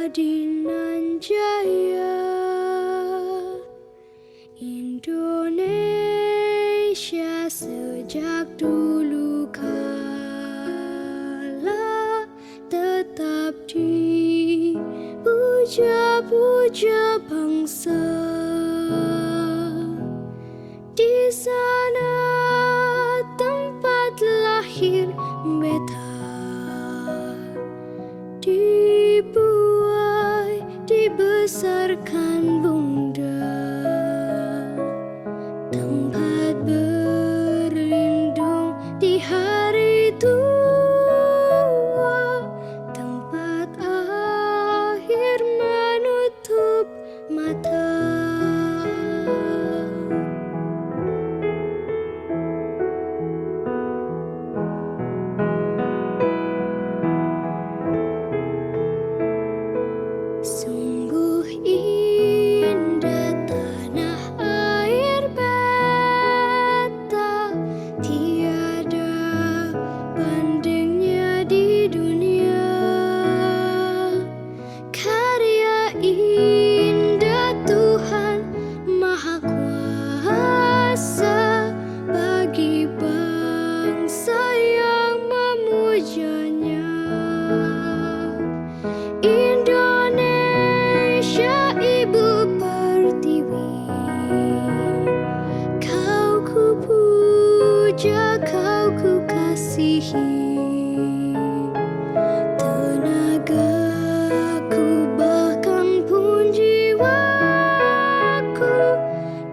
Adinan Jaya Indonesia sejak dulu kala tetap dipuja-puja bangsa. Di sana tempat lahir beta, dibuai, dibesarkan bunda, tempat berlindung di hari tua, tempat akhir menutup mata. Sungguh indah tanah air beta, tiada bandingnya di dunia. Karya indah Tuhan Maha Kuasa bagi bangsa yang memujanya. Indonesia Ibu Pertiwi, kau ku puja, kau ku kasihi. Tenagaku bahkan pun jiwaku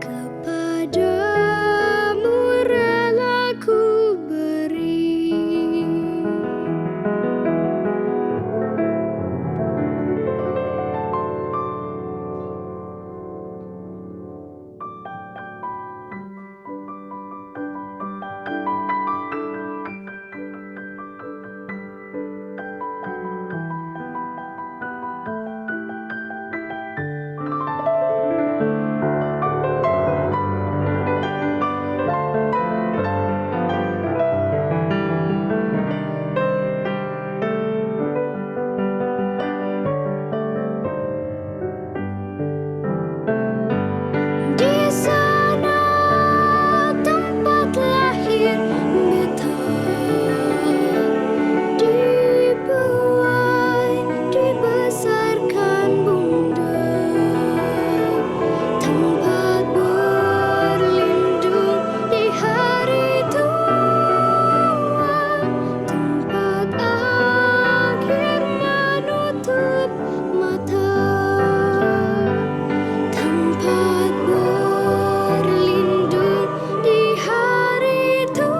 kepadamu rela ku beri. Di sana tempat lahir beta, dibuai, dibesarkan bunda, tempat berlindung di hari tua, tempat akhir menutup mata, tempat berlindung di hari tua,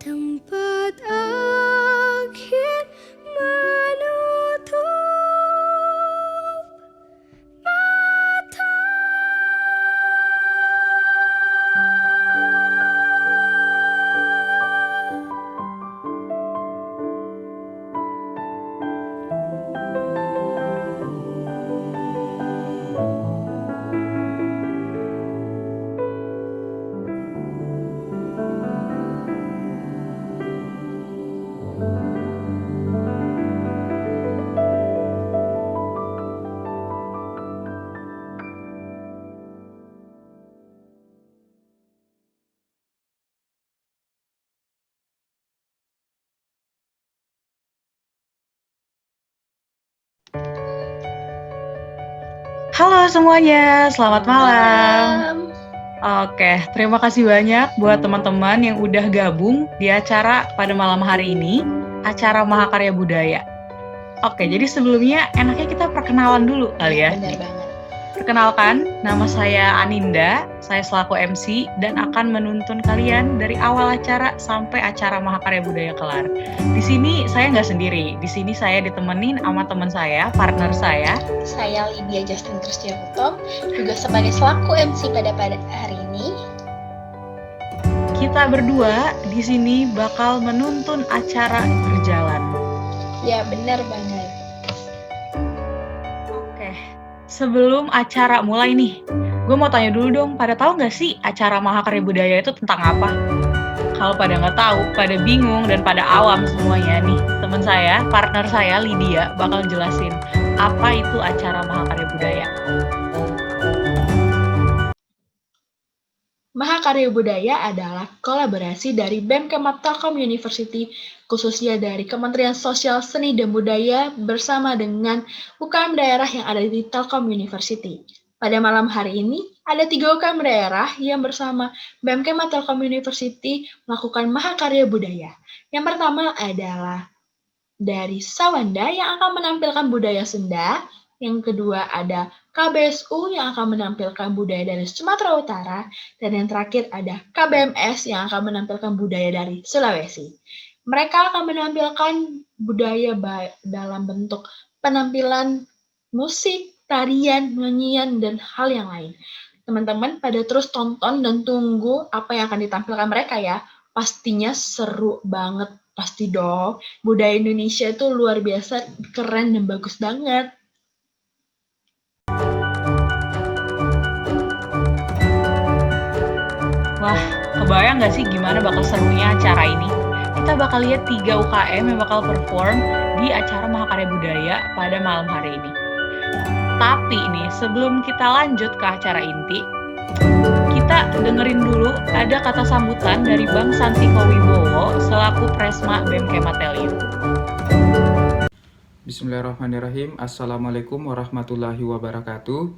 tempat akhir menutup mata. Halo semuanya, selamat malam. Malam. Oke, terima kasih banyak buat teman-teman yang udah gabung di acara pada malam hari ini, acara Mahakarya Budaya. Oke, jadi sebelumnya enaknya kita perkenalan dulu kali ya. Benar banget. Perkenalkan, nama saya Aninda, saya selaku MC dan akan menuntun kalian dari awal acara sampai acara Mahakarya Budaya kelar. Di sini saya nggak sendiri, di sini saya ditemenin sama teman saya, partner saya. Saya Lydia Justin Kristianto, juga sebagai selaku MC pada hari ini. Kita berdua di sini bakal menuntun acara berjalan. Ya, benar banget. Oke, sebelum acara mulai nih, gue mau tanya dulu dong, pada tahu nggak sih acara Mahakarya Budaya itu tentang apa? kalau pada nggak tahu, pada bingung, dan pada awam semuanya nih, teman saya, partner saya, Lydia, bakal jelasin apa itu acara Mahakarya Budaya. Mahakarya Budaya adalah kolaborasi dari BEM Kemat Telkom University, khususnya dari Kementerian Sosial, Seni, dan Budaya bersama dengan UKM daerah yang ada di Telkom University. Pada malam hari ini, ada 3 UKM daerah yang bersama BEM Kemat Telkom University melakukan Mahakarya Budaya. Yang pertama adalah dari Sawanda yang akan menampilkan budaya Sunda. Yang kedua ada KBSU yang akan menampilkan budaya dari Sumatera Utara. Dan yang terakhir ada KBMS yang akan menampilkan budaya dari Sulawesi. Mereka akan menampilkan budaya dalam bentuk penampilan musik, tarian, nyanyian, dan hal yang lain. Teman-teman pada terus tonton dan tunggu apa yang akan ditampilkan mereka ya. Pastinya seru banget, pasti dong. Budaya Indonesia itu luar biasa, keren dan bagus banget. Wah, kebayang nggak sih gimana bakal serunya acara ini? Kita bakal lihat 3 UKM yang bakal perform di acara Mahakarya Budaya pada malam hari ini. Tapi nih, sebelum kita lanjut ke acara inti, kita dengerin dulu ada kata sambutan dari Bang Santiko Wibowo selaku Presma BEM Kematelium. Bismillahirrahmanirrahim. Assalamualaikum warahmatullahi wabarakatuh.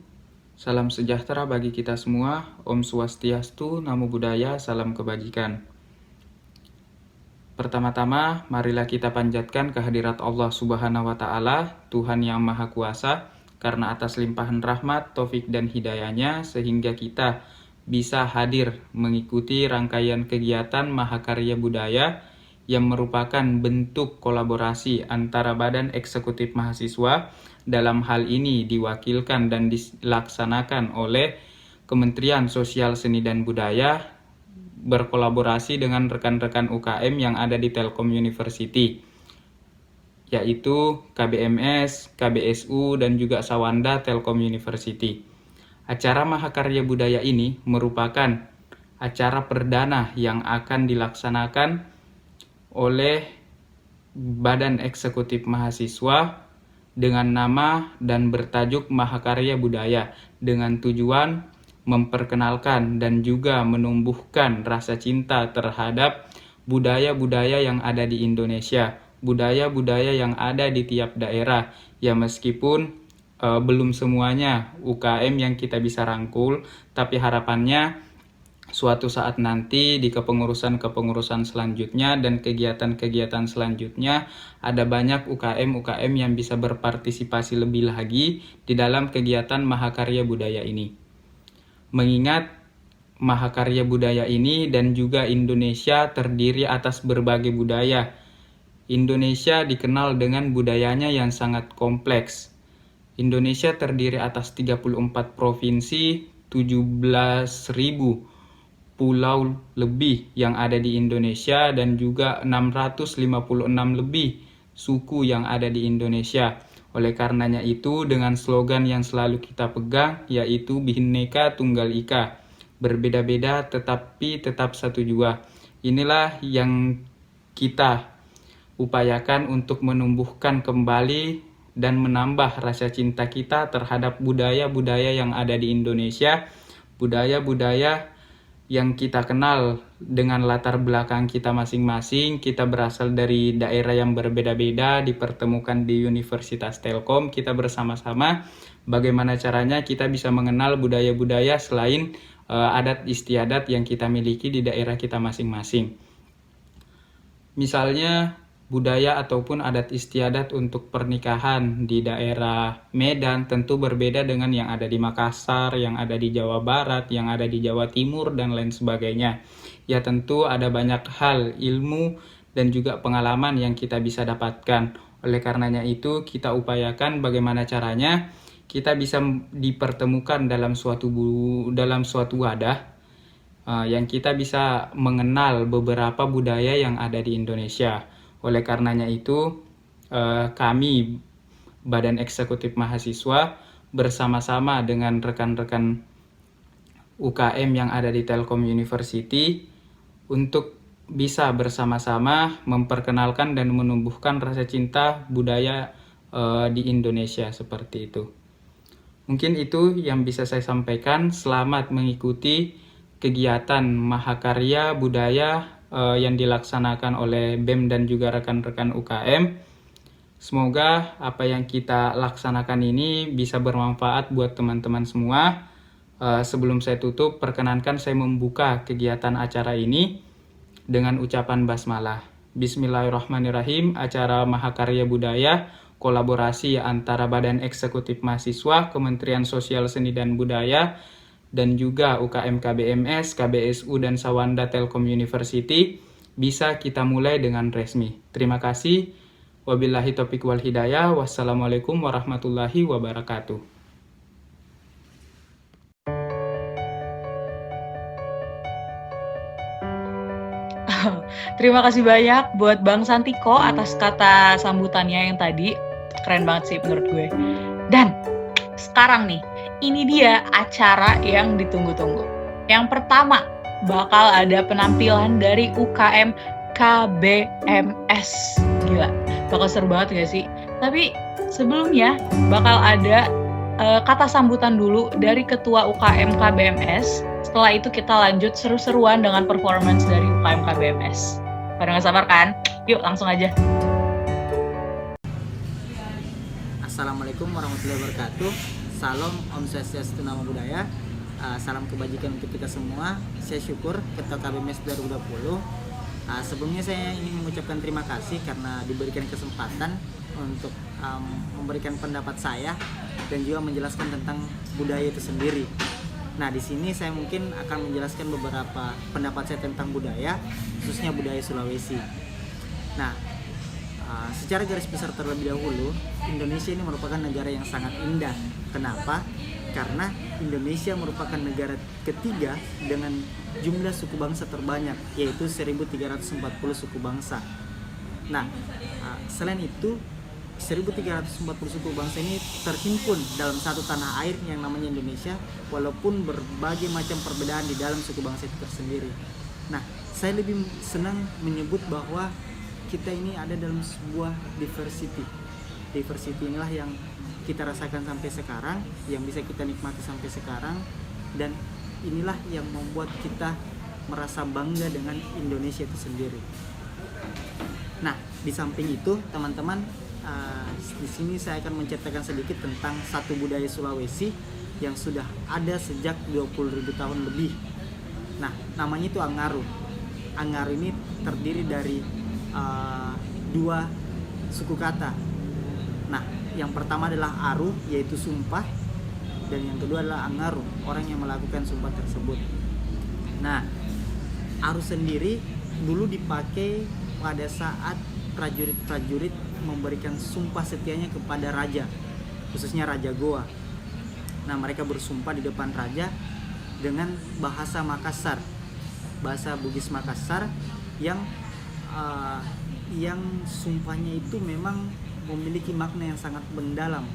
Salam sejahtera bagi kita semua. Om Swastiastu, Namo Buddhaya, salam kebajikan. Pertama-tama, marilah kita panjatkan kehadirat Allah Subhanahu wa Ta'ala, Tuhan yang Maha Kuasa, karena atas limpahan rahmat, taufik dan hidayahnya sehingga kita bisa hadir mengikuti rangkaian kegiatan Mahakarya Budaya yang merupakan bentuk kolaborasi antara Badan Eksekutif Mahasiswa, dalam hal ini diwakilkan dan dilaksanakan oleh Kementerian Sosial, Seni, dan Budaya berkolaborasi dengan rekan-rekan UKM yang ada di Telkom University, yaitu KBMS, KBSU, dan juga Sawanda Telkom University. Acara Mahakarya Budaya ini merupakan acara perdana yang akan dilaksanakan oleh Badan Eksekutif Mahasiswa dengan nama dan bertajuk Mahakarya Budaya dengan tujuan memperkenalkan dan juga menumbuhkan rasa cinta terhadap budaya-budaya yang ada di Indonesia, budaya-budaya yang ada di tiap daerah. Ya meskipun belum semuanya UKM yang kita bisa rangkul, tapi harapannya suatu saat nanti di kepengurusan selanjutnya dan kegiatan-kegiatan selanjutnya ada banyak UKM-UKM yang bisa berpartisipasi lebih lagi di dalam kegiatan Mahakarya Budaya ini. Mengingat Mahakarya Budaya ini dan juga Indonesia terdiri atas berbagai budaya. Indonesia dikenal dengan budayanya yang sangat kompleks. Indonesia terdiri atas 34 provinsi, 17.000 pulau lebih yang ada di Indonesia dan juga 656 lebih suku yang ada di Indonesia. Oleh karenanya itu, dengan slogan yang selalu kita pegang yaitu Bhinneka Tunggal Ika, berbeda-beda tetapi tetap satu jua. Inilah yang kita upayakan untuk menumbuhkan kembali dan menambah rasa cinta kita terhadap budaya-budaya yang ada di Indonesia, budaya-budaya yang kita kenal dengan latar belakang kita masing-masing. Kita berasal dari daerah yang berbeda-beda, dipertemukan di Universitas Telkom. Kita bersama-sama bagaimana caranya kita bisa mengenal budaya-budaya selain adat istiadat yang kita miliki di daerah kita masing-masing. Misalnya budaya ataupun adat istiadat untuk pernikahan di daerah Medan tentu berbeda dengan yang ada di Makassar, yang ada di Jawa Barat, yang ada di Jawa Timur, dan lain sebagainya. Ya tentu ada banyak hal, ilmu, dan juga pengalaman yang kita bisa dapatkan. Oleh karenanya itu kita upayakan bagaimana caranya kita bisa dipertemukan dalam suatu wadah yang kita bisa mengenal beberapa budaya yang ada di Indonesia. Oleh karenanya itu, kami Badan Eksekutif Mahasiswa bersama-sama dengan rekan-rekan UKM yang ada di Telkom University untuk bisa bersama-sama memperkenalkan dan menumbuhkan rasa cinta budaya di Indonesia seperti itu. Mungkin itu yang bisa saya sampaikan. Selamat mengikuti kegiatan Mahakarya Budaya yang dilaksanakan oleh BEM dan juga rekan-rekan UKM. Semoga apa yang kita laksanakan ini bisa bermanfaat buat teman-teman semua. Sebelum saya tutup, perkenankan saya membuka kegiatan acara ini dengan ucapan basmalah. Bismillahirrahmanirrahim. Acara Mahakarya Budaya, kolaborasi antara Badan Eksekutif Mahasiswa, Kementerian Sosial Seni dan Budaya, dan juga UKM KBMS, KBSU, dan Sawanda Telkom University bisa kita mulai dengan resmi. Terima kasih. Wabillahi taufiq wal hidayah. Wassalamualaikum warahmatullahi wabarakatuh. Terima kasih banyak buat Bang Santiko atas kata sambutannya yang tadi. Keren banget sih menurut gue. Dan sekarang nih, ini dia acara yang ditunggu-tunggu. Yang pertama, bakal ada penampilan dari UKM KBMS. Gila, bakal seru banget gak sih? Tapi sebelumnya bakal ada kata sambutan dulu dari Ketua UKM KBMS. Setelah itu kita lanjut seru-seruan dengan performance dari UKM KBMS. Pada gak sabar kan? Yuk langsung aja. Assalamualaikum warahmatullahi wabarakatuh. Salam Om Swastiastu Namo Buddhaya. Salam kebajikan untuk kita semua. Saya syukur Ketua KBMS 2020. Sebelumnya saya ingin mengucapkan terima kasih karena diberikan kesempatan untuk memberikan pendapat saya dan juga menjelaskan tentang budaya itu sendiri. Nah, di sini saya mungkin akan menjelaskan beberapa pendapat saya tentang budaya, khususnya budaya Sulawesi. Nah, secara garis besar terlebih dahulu, Indonesia ini merupakan negara yang sangat indah. Kenapa? Karena Indonesia merupakan negara ketiga dengan jumlah suku bangsa terbanyak, yaitu 1340 suku bangsa. Nah, selain itu 1340 suku bangsa ini terhimpun dalam satu tanah air yang namanya Indonesia, walaupun berbagai macam perbedaan di dalam suku bangsa itu tersendiri. Nah, saya lebih senang menyebut bahwa kita ini ada dalam sebuah diversity. Diversity inilah yang kita rasakan sampai sekarang, yang bisa kita nikmati sampai sekarang, dan inilah yang membuat kita merasa bangga dengan Indonesia itu sendiri. Nah, di samping itu, teman-teman, di sini saya akan menceritakan sedikit tentang satu budaya Sulawesi yang sudah ada sejak 20.000 tahun lebih. Nah, namanya itu Angaru. Angaru ini terdiri dari dua suku kata. Nah, yang pertama adalah Aru, yaitu sumpah, dan yang kedua adalah Angaru, orang yang melakukan sumpah tersebut. Nah, Aru sendiri dulu dipakai pada saat prajurit-prajurit memberikan sumpah setianya kepada raja, khususnya Raja Goa. Nah, mereka bersumpah di depan raja dengan bahasa Makassar, bahasa Bugis Makassar, yang sumpahnya itu memang memiliki makna yang sangat mendalam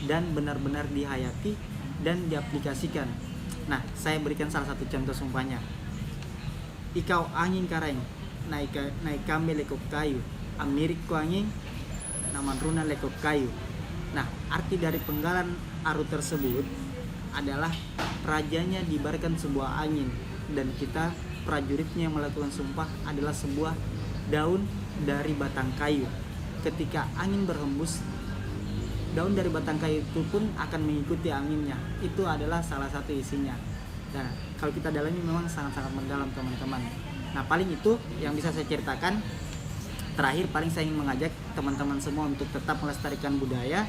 dan benar-benar dihayati dan diaplikasikan. Nah, saya berikan salah satu contoh sumpahnya. Ikau angin kareng, naik kami lekok kayu, amirik ko angin, naman runa lekok kayu. Nah, arti dari penggalan Aru tersebut adalah rajanya diibaratkan sebuah angin, dan kita prajuritnya yang melakukan sumpah adalah sebuah daun dari batang kayu. Ketika angin berhembus, daun dari batang kayu itu pun akan mengikuti anginnya. Itu adalah salah satu isinya. Dan kalau kita dalami memang sangat-sangat mendalam, teman-teman. Nah, paling itu yang bisa saya ceritakan. Terakhir, paling saya ingin mengajak teman-teman semua untuk tetap melestarikan budaya,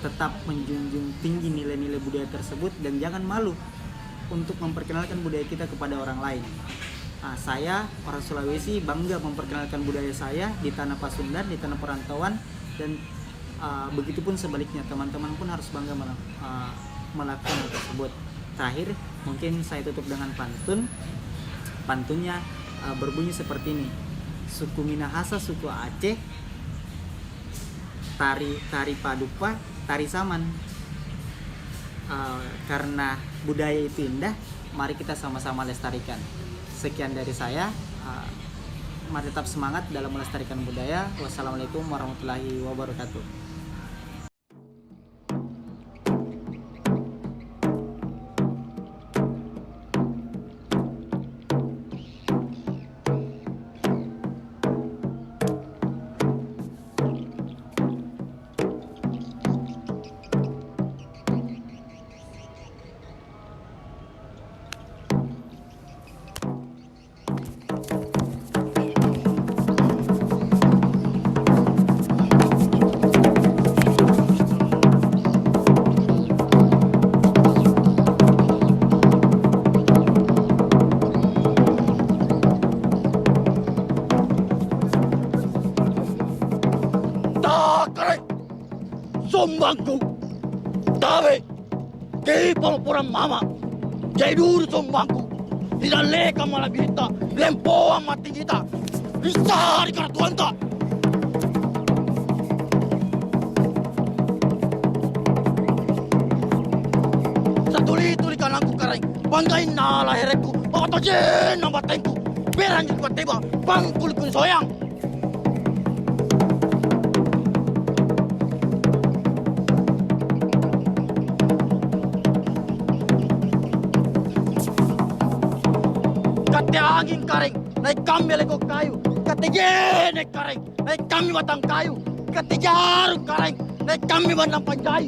tetap menjunjung tinggi nilai-nilai budaya tersebut, dan jangan malu untuk memperkenalkan budaya kita kepada orang lain. Nah, saya orang Sulawesi bangga memperkenalkan budaya saya di tanah Pasundan, di tanah perantauan, dan begitupun sebaliknya, teman-teman pun harus bangga melakukan hal tersebut. Terakhir, mungkin saya tutup dengan pantun. Pantunnya berbunyi seperti ini. Suku Minahasa, suku Aceh, tari padupa, tari saman. Karena budaya itu indah, mari kita sama-sama lestarikan. Sekian dari saya. Mari tetap semangat dalam melestarikan budaya. Wassalamualaikum warahmatullahi wabarakatuh. Takare, sombangku, tabe, kei pampuran mama, jaidur sombangku, tidak leka malah birita, lempoa mati kita, bisa di kana tuanta. Satuli-tuli kanangku kareng, banggain nala herekku, patojen nambatengku, berang juga teba, bangkulikun soyang. Kate angin kareng, naik kami lego kayu. Kate gene kareng, naik kami batang kayu. Kate jarum kareng, naik kami batang panjai.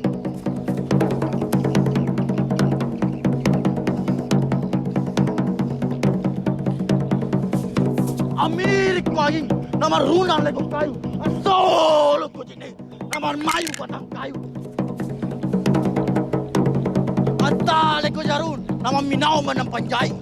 Amirik ko angin, nama runan lego kayu. Asolo ko jine, nama mayu batang kayu. Anta lego jarun, nama minau batang panjai.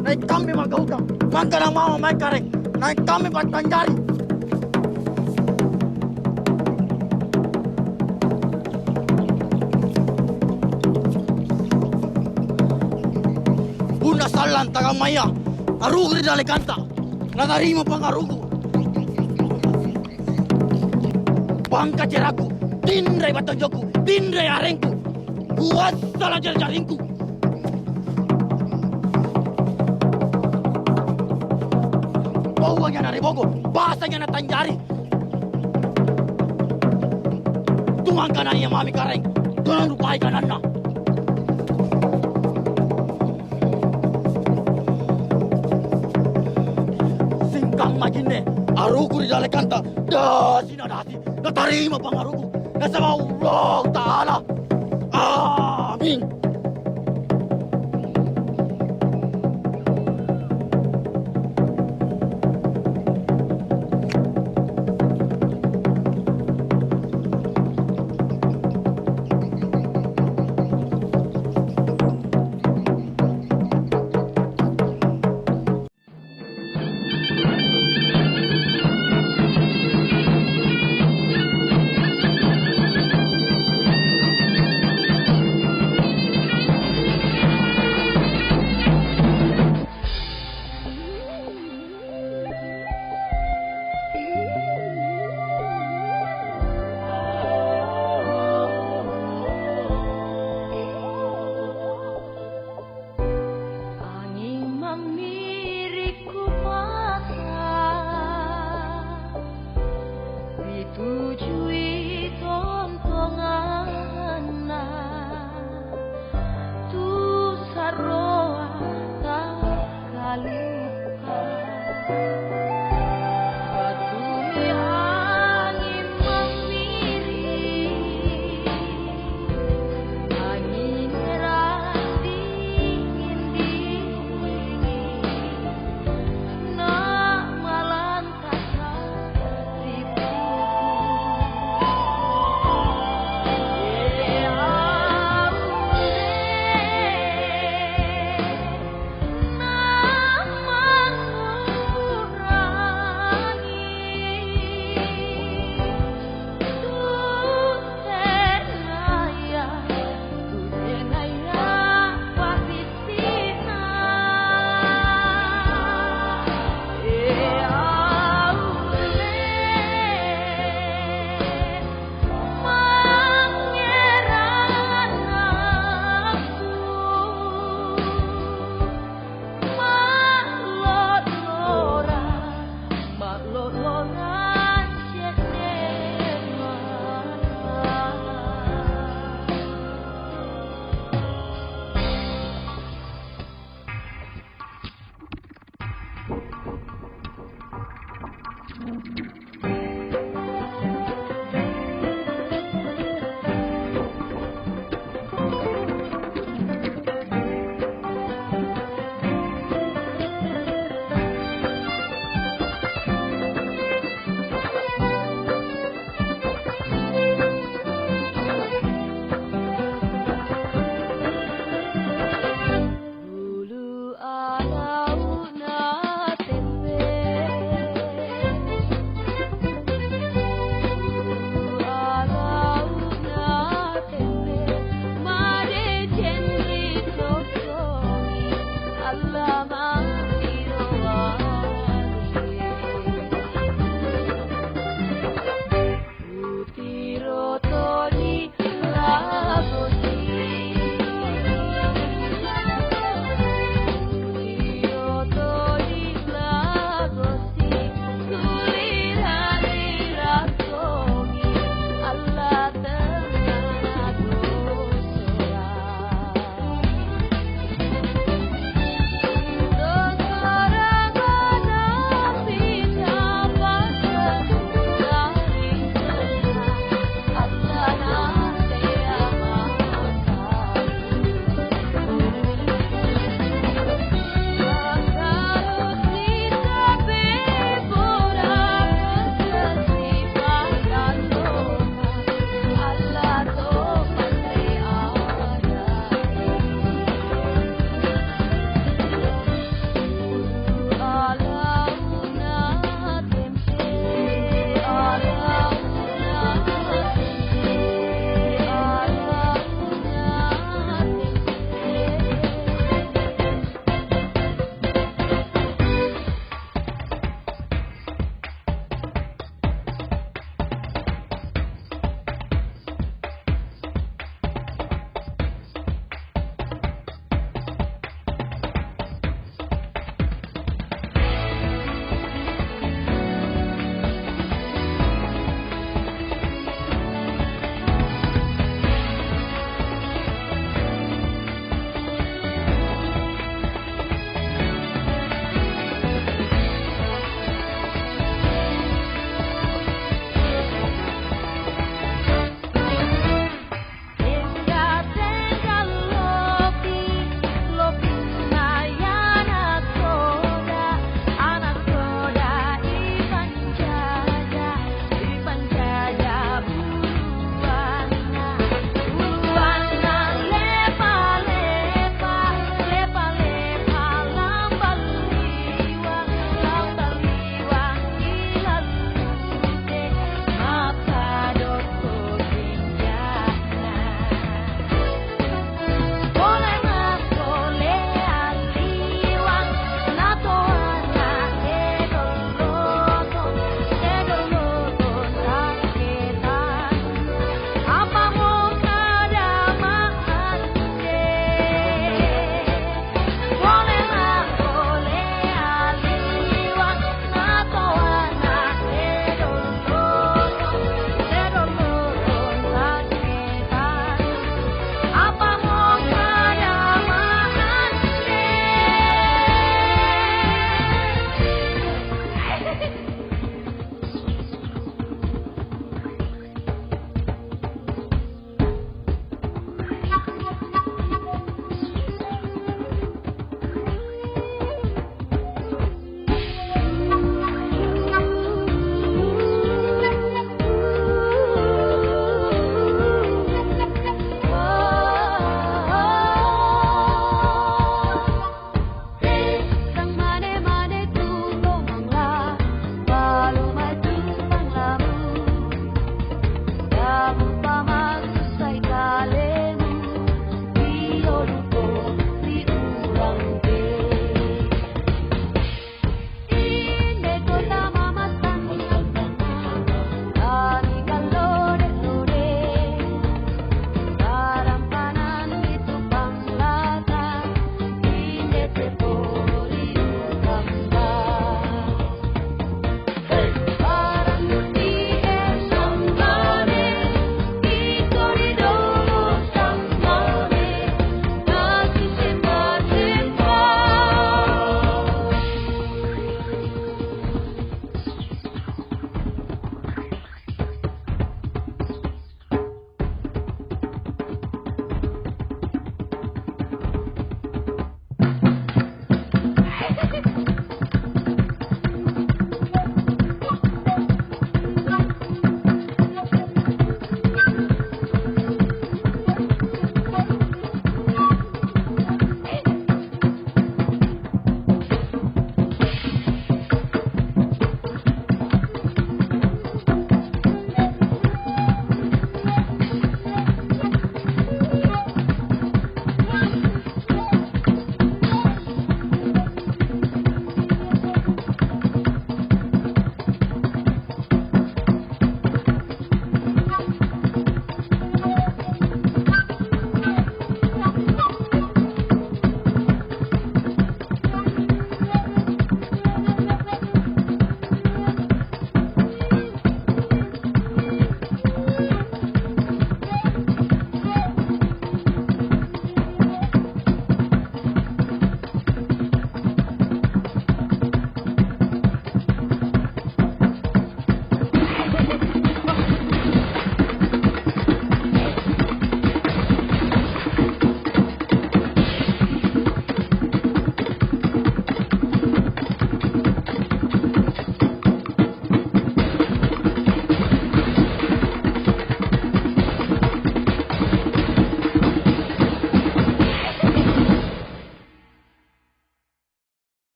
Naik kami magauga, mangka na mama may kareng, naik kami patpanjari. Bunda salan taga maya, arugo di dale kanta, nadarimo pang arugo. Bangka ceraku, tindray batonjoku, tindray arengku, buat salah jaringku. Baunya dari Bogor, bahasanya na Tanjari. Tuang kanannya mami kareng, jangan lupai kanannya. Singkang majine, aruku di dalam kanta, dasi na dasi, natarima pang aruku, nasama Allah Ta'ala. Amin.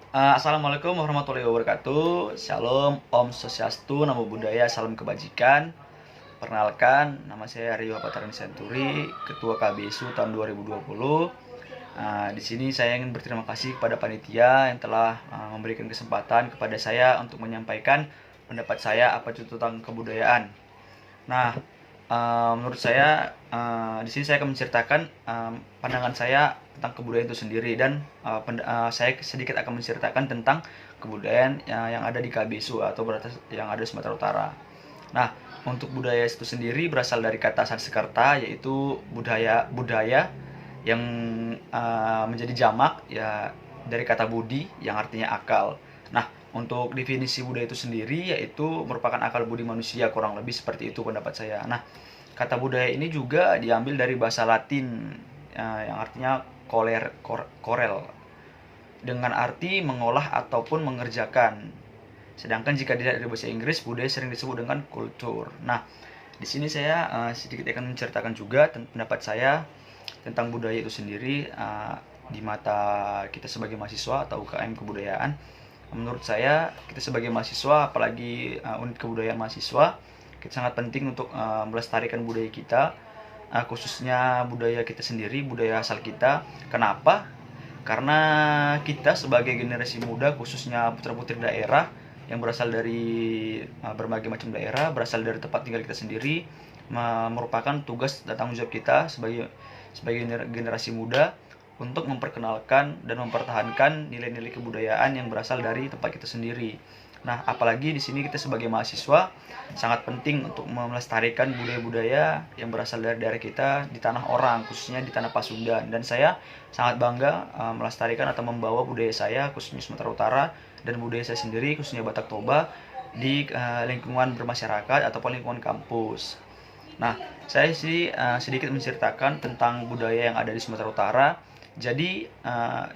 Assalamualaikum warahmatullahi wabarakatuh. Shalom, Om Swastiastu, Namo Buddhaya, salam kebajikan. Perkenalkan, nama saya Rio Patarani Senturi, Ketua KBSU tahun 2020. Di sini saya ingin berterima kasih kepada panitia yang telah memberikan kesempatan kepada saya untuk menyampaikan pendapat saya apa itu tentang kebudayaan. Nah, menurut saya di sini saya akan menceritakan pandangan saya tentang kebudayaan itu sendiri, dan saya sedikit akan menceritakan tentang kebudayaan yang ada di KBSU atau yang ada di Sumatera Utara. Nah, untuk budaya itu sendiri berasal dari kata Sanskerta, yaitu budaya yang menjadi jamak ya dari kata budi yang artinya akal. Nah, untuk definisi budaya itu sendiri yaitu merupakan akal budi manusia, kurang lebih seperti itu pendapat saya. Nah, kata budaya ini juga diambil dari bahasa Latin yang artinya korel dengan arti mengolah ataupun mengerjakan. Sedangkan jika dilihat dari bahasa Inggris, budaya sering disebut dengan culture. Nah, di sini saya sedikit akan menceritakan juga pendapat saya tentang budaya itu sendiri di mata kita sebagai mahasiswa atau UKM kebudayaan. Menurut saya, kita sebagai mahasiswa, apalagi unit kebudayaan mahasiswa, kita sangat penting untuk melestarikan budaya kita, khususnya budaya kita sendiri, budaya asal kita. Kenapa? Karena kita sebagai generasi muda, khususnya putra-putri daerah yang berasal dari berbagai macam daerah, berasal dari tempat tinggal kita sendiri, merupakan tugas dan tanggung jawab kita sebagai generasi muda untuk memperkenalkan dan mempertahankan nilai-nilai kebudayaan yang berasal dari tempat kita sendiri. Nah, apalagi di sini kita sebagai mahasiswa sangat penting untuk melestarikan budaya-budaya yang berasal dari daerah kita di tanah orang, khususnya di tanah Pasundan. Dan saya sangat bangga melestarikan atau membawa budaya saya, khususnya Sumatera Utara, dan budaya saya sendiri, khususnya Batak Toba, di lingkungan bermasyarakat ataupun lingkungan kampus. Nah, saya sih sedikit menceritakan tentang budaya yang ada di Sumatera Utara. Jadi,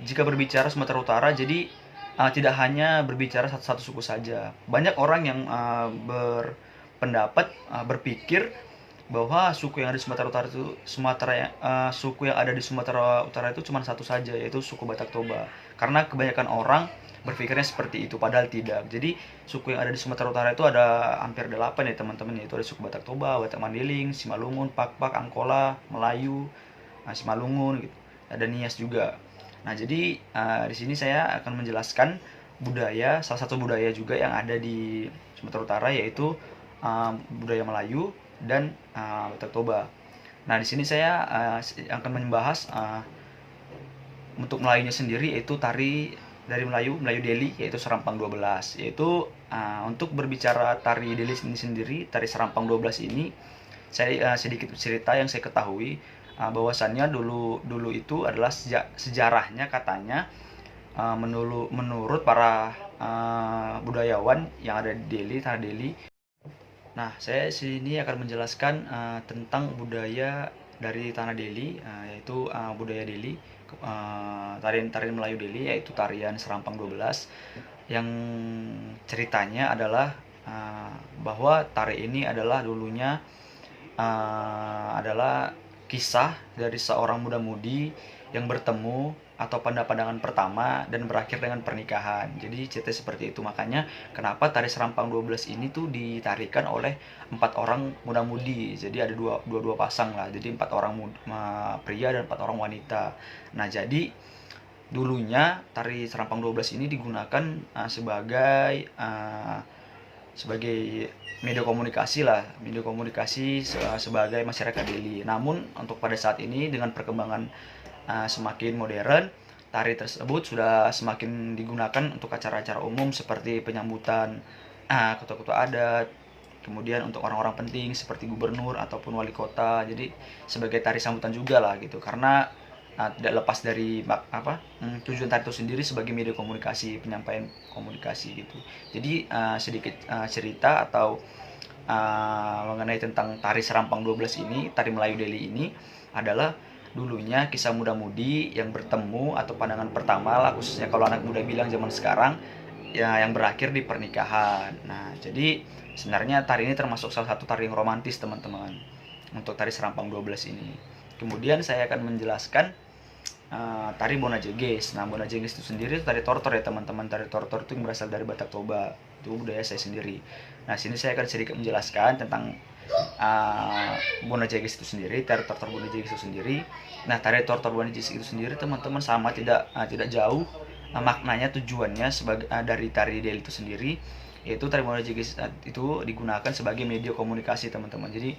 jika berbicara Sumatera Utara, jadi tidak hanya berbicara satu suku saja. Banyak orang yang berpendapat, berpikir bahwa suku yang ada di Sumatera Utara itu suku yang ada di Sumatera Utara itu cuma satu saja, yaitu suku Batak Toba. Karena kebanyakan orang berpikirnya seperti itu, padahal tidak. Jadi suku yang ada di Sumatera Utara itu ada hampir 8 ya teman-teman, yaitu ada suku Batak Toba, Batak Mandailing, Simalungun, Pakpak, Angkola, Melayu, Simalungun gitu. Ada Nias juga. Nah, jadi di sini saya akan menjelaskan salah satu budaya juga yang ada di Sumatera Utara, yaitu budaya Melayu dan Batak Toba. Nah, di sini saya akan membahas untuk Melayunya sendiri, yaitu tari dari Melayu Deli, yaitu Serampang 12. Yaitu untuk berbicara tari Deli ini sendiri, tari Serampang 12 ini, saya sedikit cerita yang saya ketahui. Bahwasannya dulu itu adalah sejarahnya katanya menurut para budayawan yang ada di Deli, tanah Deli. Nah, saya sini akan menjelaskan tentang budaya dari tanah Deli, yaitu budaya Deli, tarian Melayu Deli, yaitu tarian Serampang 12, yang ceritanya adalah bahwa tari ini adalah dulunya adalah kisah dari seorang muda-mudi yang bertemu atau pandangan pertama dan berakhir dengan pernikahan. Jadi cerita seperti itu. Makanya kenapa tari Serampang 12 ini tuh ditarikan oleh 4 orang muda-mudi. Jadi ada dua pasang lah. Jadi 4 orang pria dan 4 orang wanita. Nah, jadi dulunya tari Serampang 12 ini digunakan sebagai media komunikasi sebagai masyarakat Deli. Namun untuk pada saat ini dengan perkembangan semakin modern, tari tersebut sudah semakin digunakan untuk acara-acara umum seperti penyambutan ketua-ketua adat, kemudian untuk orang-orang penting seperti gubernur ataupun wali kota. Jadi sebagai tari sambutan juga lah gitu, karena tidak lepas dari tujuan tari itu sendiri sebagai media komunikasi, penyampaian komunikasi gitu. Jadi sedikit cerita atau mengenai tentang tari Serampang 12 ini, tari Melayu Deli ini adalah dulunya kisah muda-mudi yang bertemu atau pandangan pertama lah, khususnya kalau anak muda bilang zaman sekarang ya, yang berakhir di pernikahan. Nah, jadi sebenarnya tari ini termasuk salah satu tari yang romantis teman-teman, untuk tari Serampang 12 ini. Kemudian saya akan menjelaskan tari Bona Jeges. Nah, Bona Jeges itu sendiri itu tari tortor ya teman-teman. Tari tortor itu yang berasal dari Batak Toba. Itu budaya saya sendiri. Nah, sini saya akan sedikit menjelaskan tentang Bona Jeges itu sendiri, tari tortor Bona Jeges itu sendiri. Nah, tari tortor Bona Jeges itu sendiri teman-teman sama tidak jauh maknanya, tujuannya sebagai dari tari Deli itu sendiri, yaitu tari Bona Jeges itu digunakan sebagai media komunikasi teman-teman. Jadi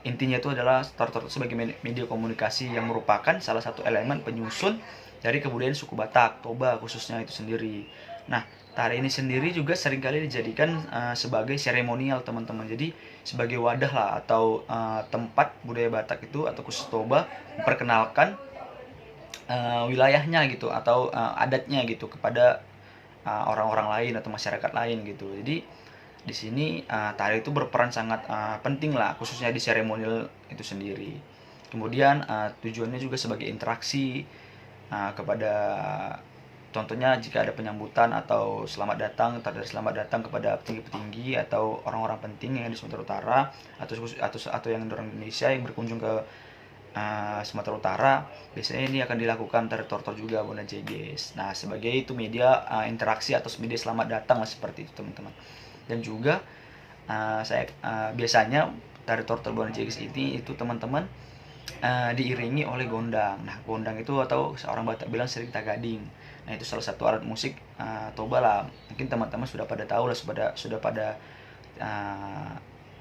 intinya itu adalah tortor sebagai media komunikasi yang merupakan salah satu elemen penyusun dari kebudayaan suku Batak Toba khususnya itu sendiri. Nah, tari ini sendiri juga seringkali dijadikan sebagai seremonial teman-teman. Jadi sebagai wadah lah atau tempat budaya Batak itu atau khusus Toba memperkenalkan wilayahnya gitu atau adatnya gitu kepada orang-orang lain atau masyarakat lain gitu. Jadi di sini tari itu berperan sangat penting lah khususnya di seremonial itu sendiri. Kemudian tujuannya juga sebagai interaksi kepada, contohnya jika ada penyambutan atau selamat datang kepada petinggi-petinggi atau orang-orang penting yang di Sumatera Utara atau yang di orang Indonesia yang berkunjung ke Sumatera Utara, biasanya ini akan dilakukan tari tortor juga Bona Jeges. Nah, sebagai itu media interaksi atau media selamat datang lah seperti itu teman-teman. Dan juga saya biasanya tari tortor Bona Jeges ini itu teman-teman diiringi oleh gondang. Nah, gondang itu atau seorang Batak bilang sering tagading. Nah, itu salah satu alat musik Toba lah. Mungkin teman-teman sudah pada tahu lah, sudah pada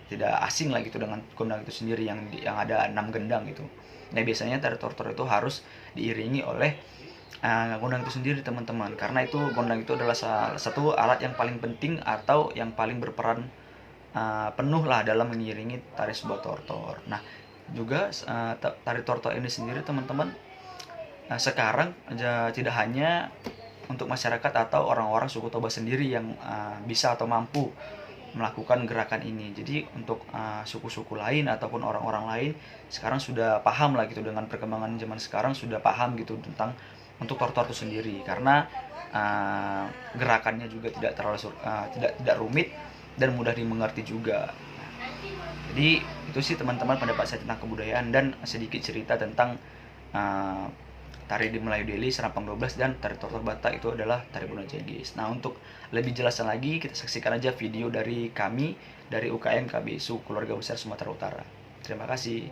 tidak asing lah gitu dengan gondang itu sendiri yang ada 6 gendang gitu. Nah, biasanya tari tortor itu harus diiringi oleh gondang itu sendiri teman-teman, karena itu gondang itu adalah salah satu alat yang paling penting atau yang paling berperan penuh lah dalam mengiringi tari sebuah tortor. Nah, juga tari tortor ini sendiri teman-teman sekarang tidak hanya untuk masyarakat atau orang-orang suku Toba sendiri yang bisa atau mampu melakukan gerakan ini. Jadi untuk suku-suku lain ataupun orang-orang lain sekarang sudah paham lah gitu, dengan perkembangan zaman sekarang sudah paham gitu tentang untuk tortor itu sendiri, karena gerakannya juga tidak terlalu tidak rumit dan mudah dimengerti juga. Jadi itu sih teman-teman pendapat saya tentang kebudayaan dan sedikit cerita tentang tari di Melayu Deli, Serampang 12 dan tari tortor Batak itu adalah tari Bona Jeges. Nah, untuk lebih jelasnya lagi kita saksikan aja video dari kami dari UKM KBSU Keluarga Besar Sumatera Utara. Terima kasih.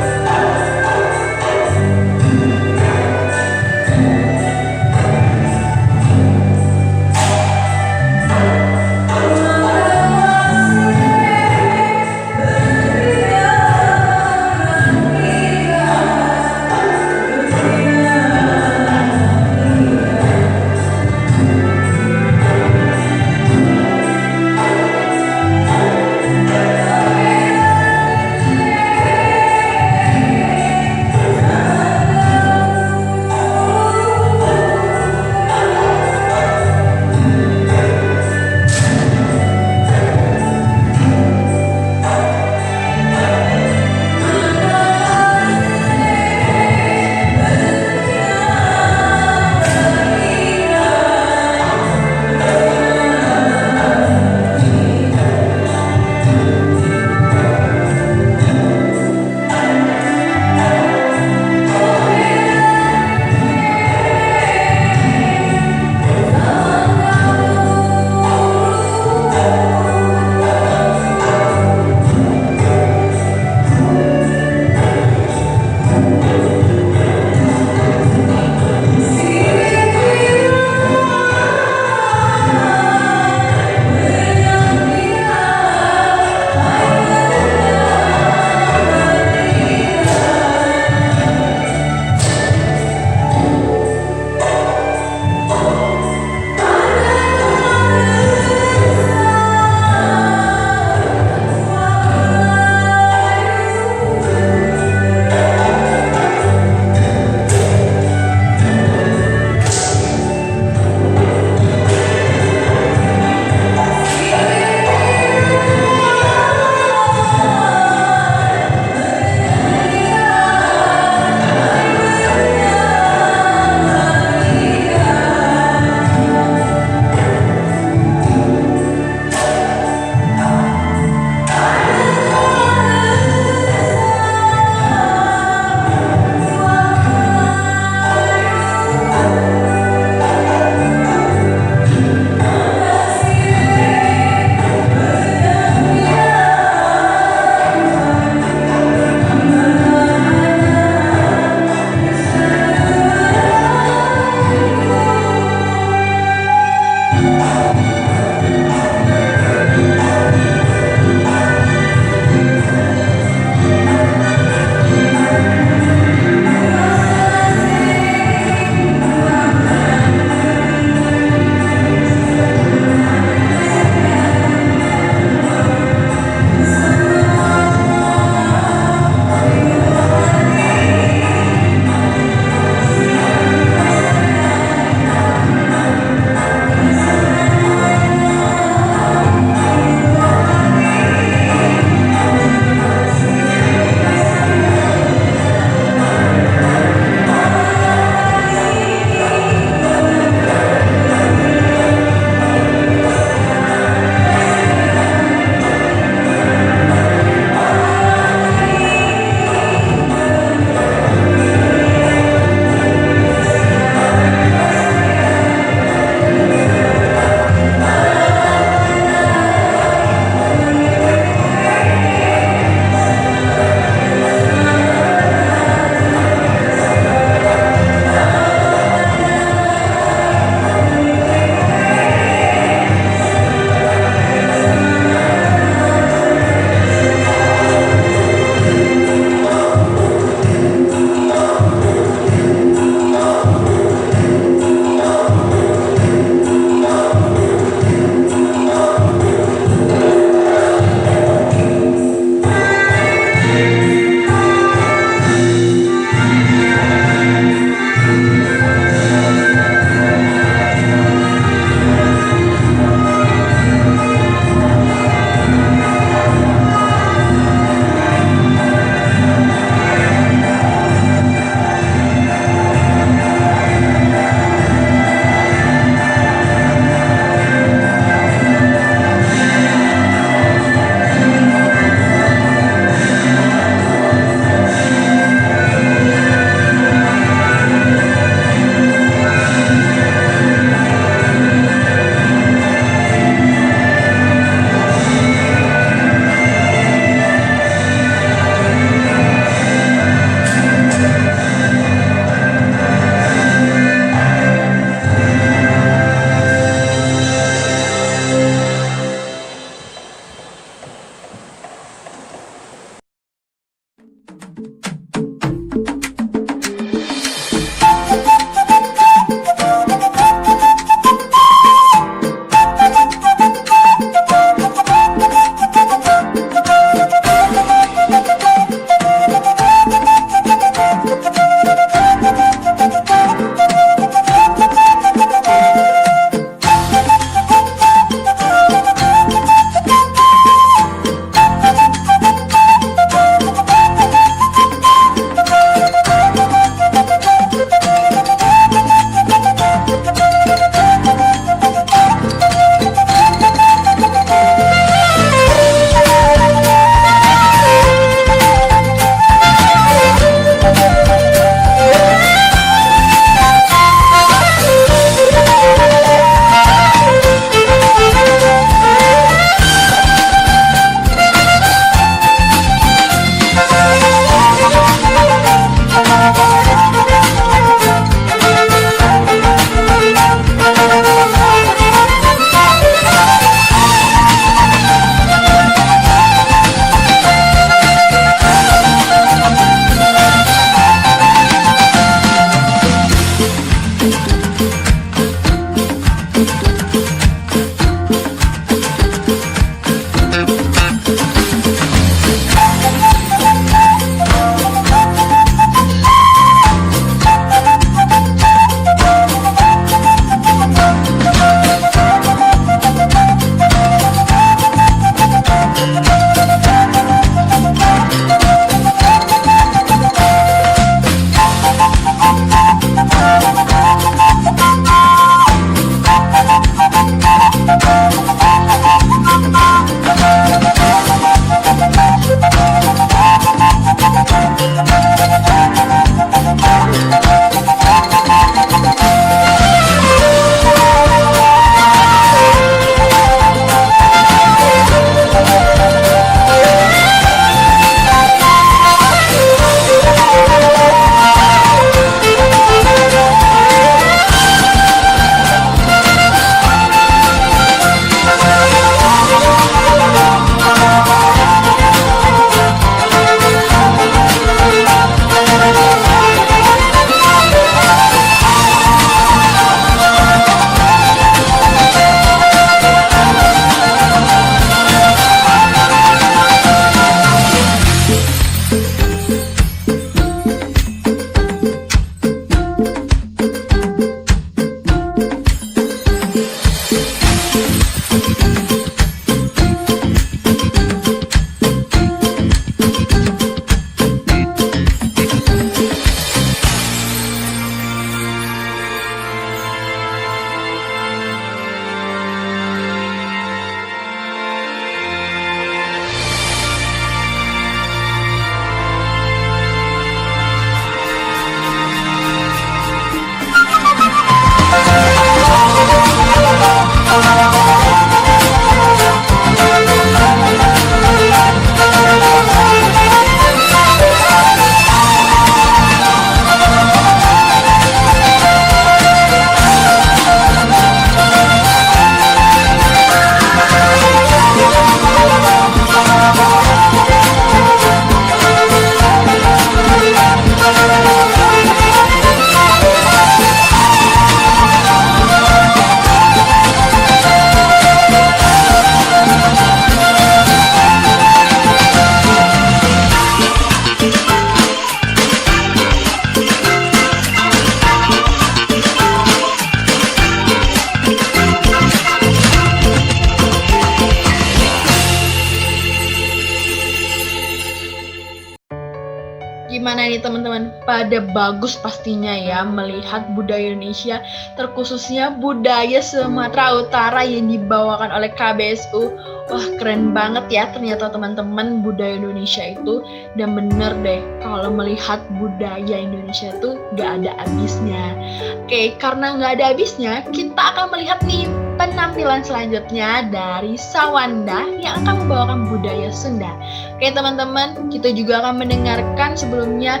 Gimana nih teman-teman? Pada bagus pastinya ya melihat budaya Indonesia, terkhususnya budaya Sumatera Utara yang dibawakan oleh KBSU. Wah, keren banget ya ternyata teman-teman budaya Indonesia itu. Dan bener deh, kalau melihat budaya Indonesia itu gak ada habisnya. Oke, karena gak ada habisnya, kita akan melihat nih penampilan selanjutnya dari Sawanda yang akan membawakan budaya Sunda. Oke teman-teman, kita juga akan mendengarkan sebelumnya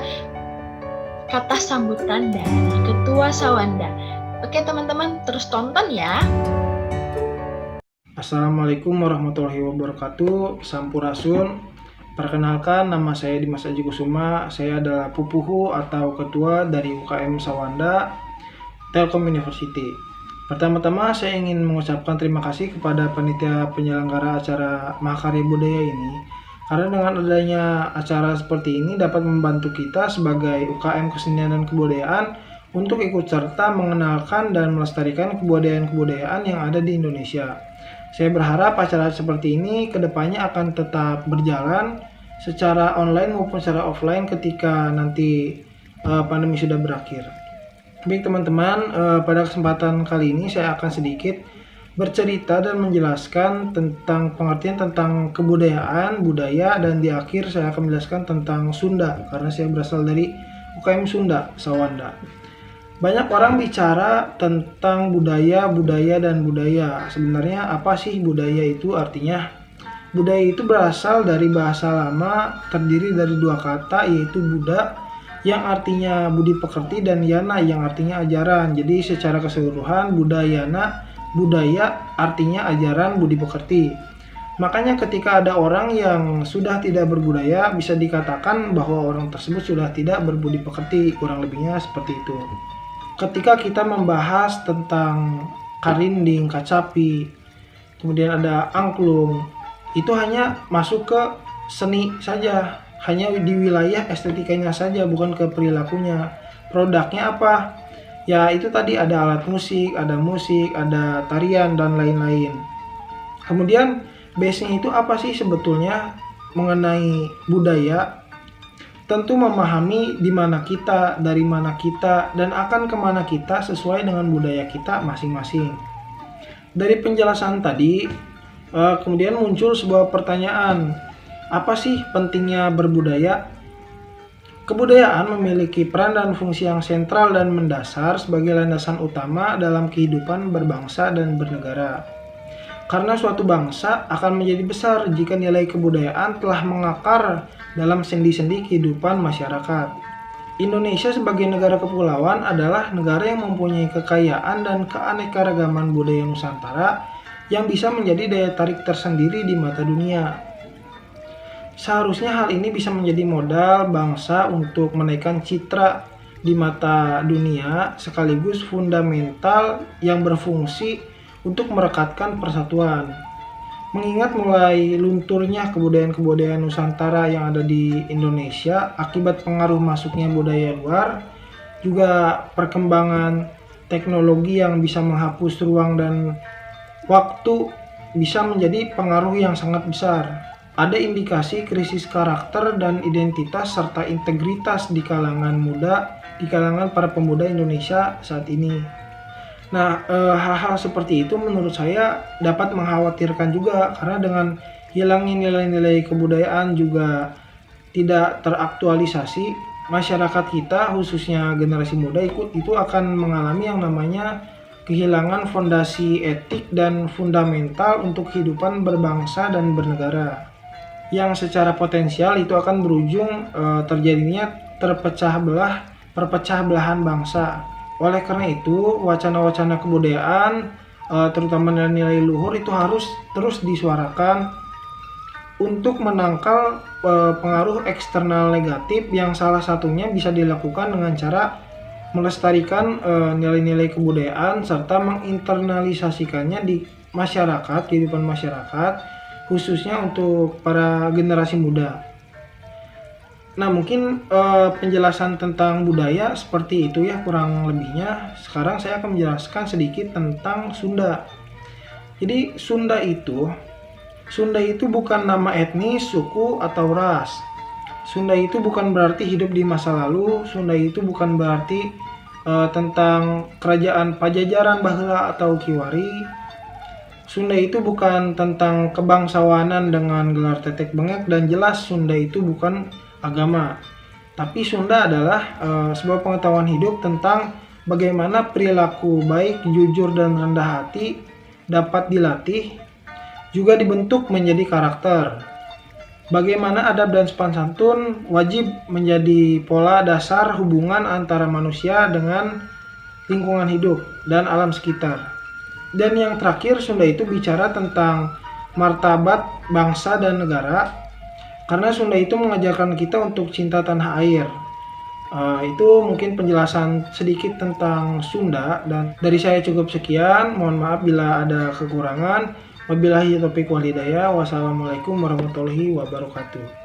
kata sambutan dari Ketua Sawanda. Oke teman-teman, terus tonton ya. Assalamualaikum warahmatullahi wabarakatuh. Sampurasun. Perkenalkan, nama saya Dimas Aji Kusuma. Saya adalah Pupuhu atau Ketua dari UKM Sawanda Telkom University. Pertama-tama saya ingin mengucapkan terima kasih kepada panitia penyelenggara acara Mahakarya Budaya ini, karena dengan adanya acara seperti ini dapat membantu kita sebagai UKM Kesenian dan Kebudayaan untuk ikut serta mengenalkan dan melestarikan kebudayaan-kebudayaan yang ada di Indonesia. Saya berharap acara seperti ini kedepannya akan tetap berjalan secara online maupun secara offline ketika nanti pandemi sudah berakhir. Baik teman-teman, pada kesempatan kali ini saya akan sedikit bercerita dan menjelaskan tentang pengertian tentang kebudayaan, budaya, dan di akhir saya akan menjelaskan tentang Sunda karena saya berasal dari UKM Sunda, Sawanda. Banyak orang bicara tentang budaya, dan budaya. Sebenarnya apa sih budaya itu artinya? Budaya itu berasal dari bahasa lama, terdiri dari dua kata yaitu Buddha yang artinya budi pekerti dan yana yang artinya ajaran. Jadi secara keseluruhan budaya artinya ajaran budi pekerti. Makanya ketika ada orang yang sudah tidak berbudaya, bisa dikatakan bahwa orang tersebut sudah tidak berbudi pekerti, kurang lebihnya seperti itu. Ketika kita membahas tentang karinding, kacapi, kemudian ada angklung, itu hanya masuk ke seni saja, hanya di wilayah estetikanya saja, bukan ke perilakunya. Produknya apa? Ya itu tadi ada alat musik, ada tarian, dan lain-lain. Kemudian base-nya itu apa sih sebetulnya mengenai budaya? Tentu memahami di mana kita, dari mana kita, dan akan kemana kita sesuai dengan budaya kita masing-masing. Dari penjelasan tadi, kemudian muncul sebuah pertanyaan, apa sih pentingnya berbudaya? Kebudayaan memiliki peran dan fungsi yang sentral dan mendasar sebagai landasan utama dalam kehidupan berbangsa dan bernegara. Karena suatu bangsa akan menjadi besar jika nilai kebudayaan telah mengakar dalam sendi-sendi kehidupan masyarakat. Indonesia sebagai negara kepulauan adalah negara yang mempunyai kekayaan dan keanekaragaman budaya Nusantara yang bisa menjadi daya tarik tersendiri di mata dunia. Seharusnya hal ini bisa menjadi modal bangsa untuk menaikkan citra di mata dunia sekaligus fundamental yang berfungsi untuk merekatkan persatuan. Mengingat mulai lunturnya kebudayaan-kebudayaan Nusantara yang ada di Indonesia akibat pengaruh masuknya budaya luar, juga perkembangan teknologi yang bisa menghapus ruang dan waktu bisa menjadi pengaruh yang sangat besar. Ada indikasi krisis karakter dan identitas serta integritas di kalangan para pemuda Indonesia saat ini. Nah, hal-hal seperti itu menurut saya dapat mengkhawatirkan juga karena dengan hilangnya nilai-nilai kebudayaan juga tidak teraktualisasi, masyarakat kita khususnya generasi muda itu akan mengalami yang namanya kehilangan fondasi etik dan fundamental untuk kehidupan berbangsa dan bernegara, yang secara potensial itu akan berujung terjadinya perpecah belahan bangsa. Oleh karena itu, wacana-wacana kebudayaan, terutama nilai luhur itu harus terus disuarakan untuk menangkal pengaruh eksternal negatif yang salah satunya bisa dilakukan dengan cara melestarikan nilai-nilai kebudayaan serta menginternalisasikannya di masyarakat, kehidupan masyarakat, khususnya untuk para generasi muda. Nah, mungkin penjelasan tentang budaya seperti itu ya kurang lebihnya. Sekarang saya akan menjelaskan sedikit tentang Sunda. Jadi Sunda itu bukan nama etnis, suku, atau ras. Sunda itu bukan berarti hidup di masa lalu. Sunda itu bukan berarti tentang kerajaan Pajajaran baheula atau Kiwari. Sunda itu bukan tentang kebangsawanan dengan gelar tetek bengek, dan jelas Sunda itu bukan agama. Tapi Sunda adalah sebuah pengetahuan hidup tentang bagaimana perilaku baik, jujur, dan rendah hati dapat dilatih, juga dibentuk menjadi karakter. Bagaimana adab dan sopan santun wajib menjadi pola dasar hubungan antara manusia dengan lingkungan hidup dan alam sekitar. Dan yang terakhir, Sunda itu bicara tentang martabat bangsa dan negara, karena Sunda itu mengajarkan kita untuk cinta tanah air. Itu mungkin penjelasan sedikit tentang Sunda, dan dari saya cukup sekian. Mohon maaf bila ada kekurangan. Wabillahi taufiq wal hidayah. Wassalamualaikum warahmatullahi wabarakatuh.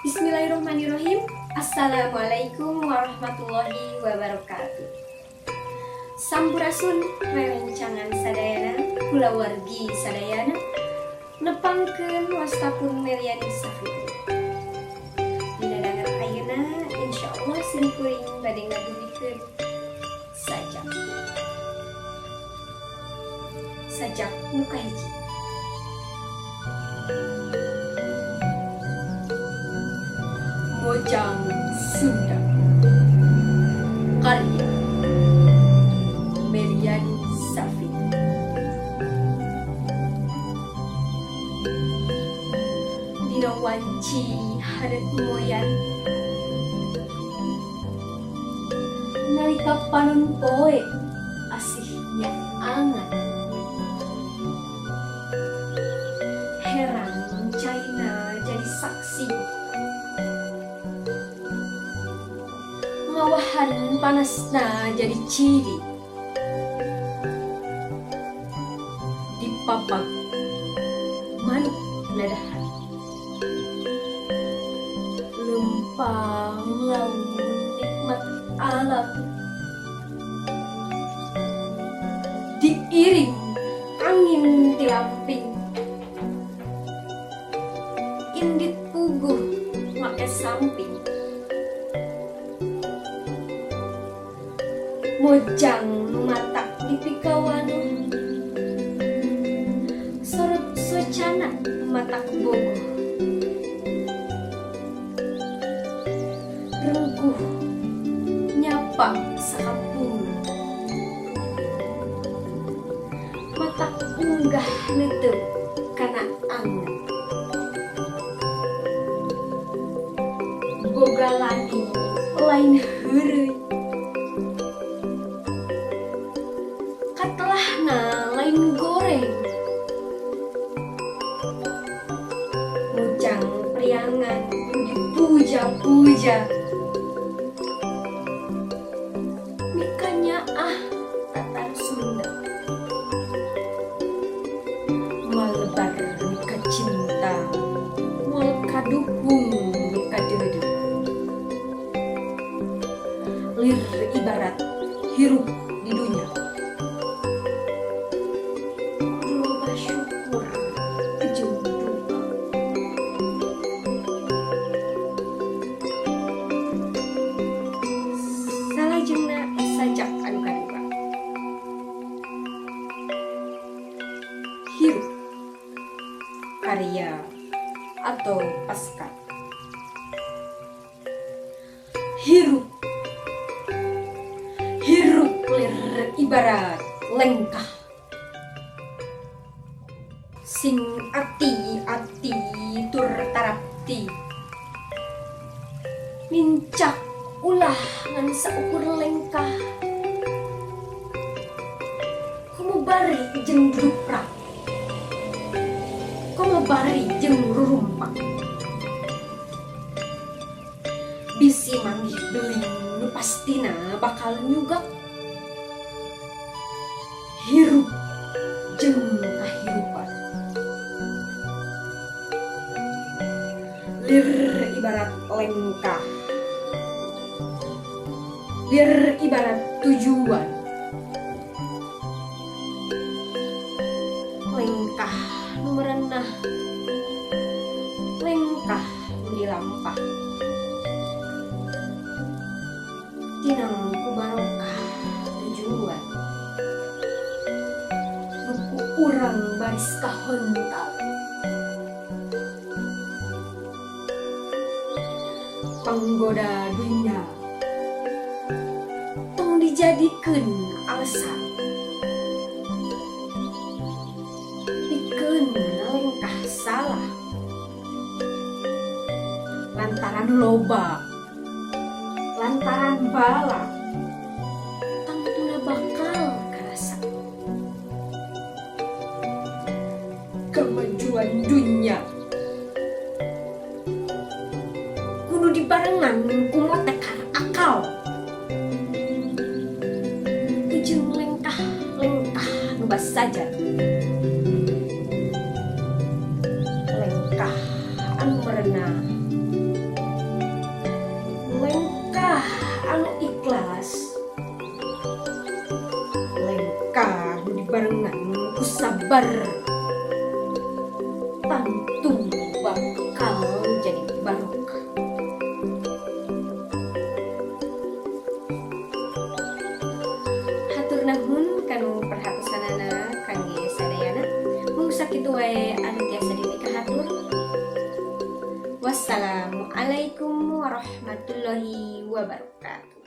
Bismillahirrahmanirrahim. Assalamualaikum warahmatullahi wabarakatuh. Sampurasun rerencangan sadayana kulawargi sadayana nepangkeun wastapun Meliani Safitri. Dina dangan ayeuna insyaallah simkuring bade ngadumikeun sajak muka hiji. Bojang Sunda, karya Meliani Safitri. Dina wanci hadet moyan, nalika panon poe asihnya angan. Heran caina jadi saksi, ngawahan panasna jadi ciri. Dipapag manuk nadahan, lempang laun nikmat alam, diiring angin tilamping, indit puguh make samping. Mojang matak di pikawano, sorot socana matak bogoh, rengkuh nyapa sakampung, matak unggah neteu kana angen, boga lani lain heureuy, katelahna lain goreng. Mojang priangan dipuja-puja, mikanya tatar Sunda, malebar mika cinta, mal kadukung mika deudeu. Lir ibarat hirup di dunia, loba syukur jeung duka. Salajengna sajak anu kadua, hirup karya atau pasca. Hirup lir ibarat lengkah, sing ati-ati tur tarapti, mincak ulah ngan saukur lengkah, komo bari jeung duprak, komo bari jeung rurumpak, bisi manggih beling nu pastina bakal nyugak. Hirup Lir ibarat lengkah. Lir ibarat tujuan. Lengkah nu merenah. Lengkah nu dilampah. Tinang ku barokah tujuan. Buku urang baris kahontal. Panggoda dunia tong dijadikeun alasan. Pikeun lengkah salah lantaran loba, lantaran bala, tangtuna bakal kerasa. Kemajuan dunia kudu dibarengan ku motekar akal. Ujung lengkah ngebas saja. Lengkah anu merenah. Lengkah anu ikhlas. Lengkah nu dibarengan ku sabar. Tentu bakal jadi barokah. Hatur nuhun kanu perhatosanana kangge sadayana. Mung sakitu wae anu tiasa dipikahatur. Wassalamualaikum warahmatullahi wabarakatuh.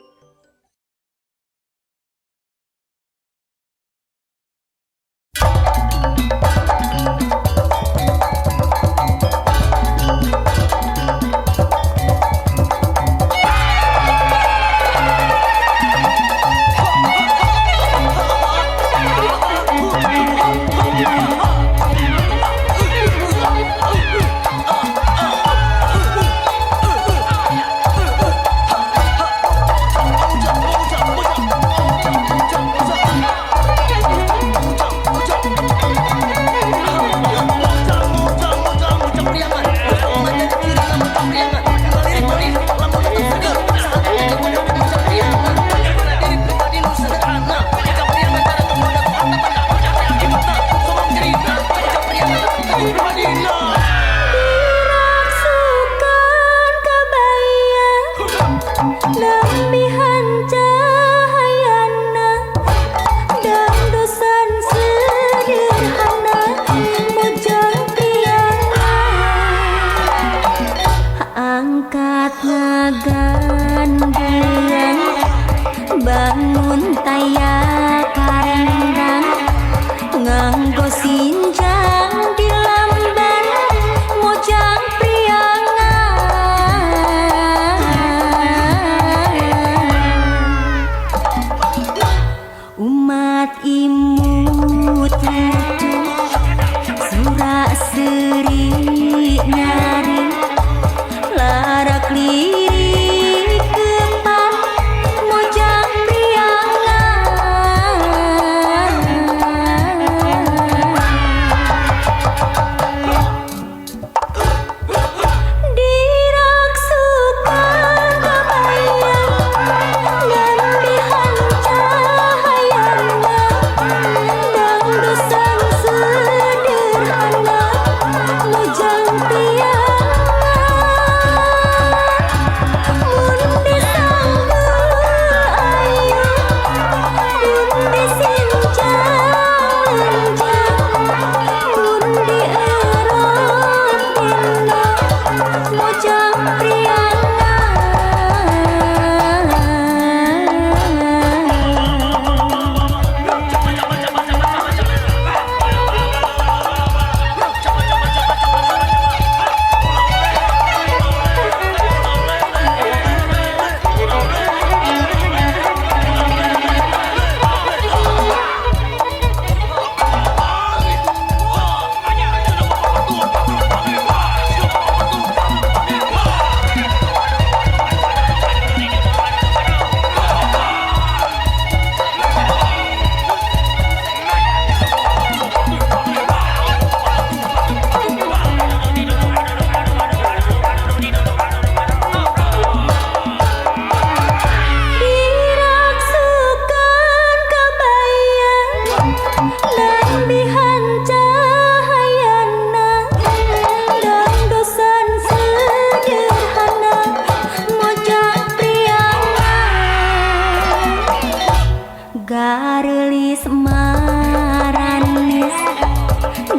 Garelis maranis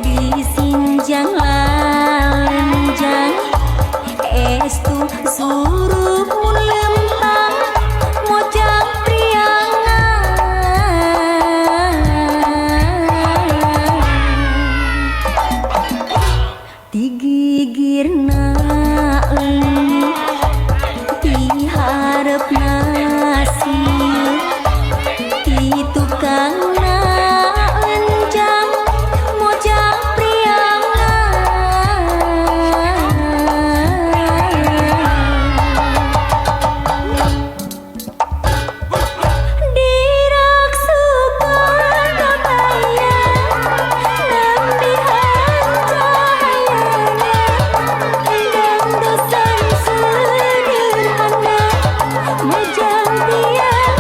disinjang lalenjang estu suruh lempang mojang priangan digigirna leuwih diharep nasi tukang enjang mojang priangan diraksukan kabayan nambihan cahayana dan dosan sederhana mojang priangan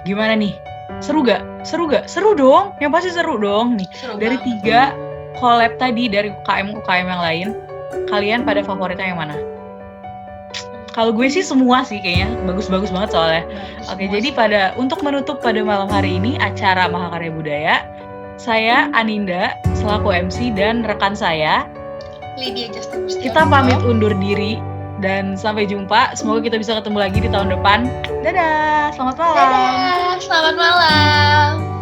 Gimana nih? Seru gak? Seru gak? Seru dong. Yang pasti seru dong nih. Seru Dari banget. 3 collab tadi dari UKM yang lain, kalian pada favoritnya yang mana? Kalau gue sih semua sih kayaknya bagus-bagus banget soalnya. Oke, jadi untuk menutup pada malam hari ini acara Mahakarya Budaya, saya Aninda selaku MC dan rekan saya, Lydia Justin Gustianto. kita pamit undur diri dan sampai jumpa. Semoga kita bisa ketemu lagi di tahun depan. Dadah, selamat malam. Dadah, selamat malam.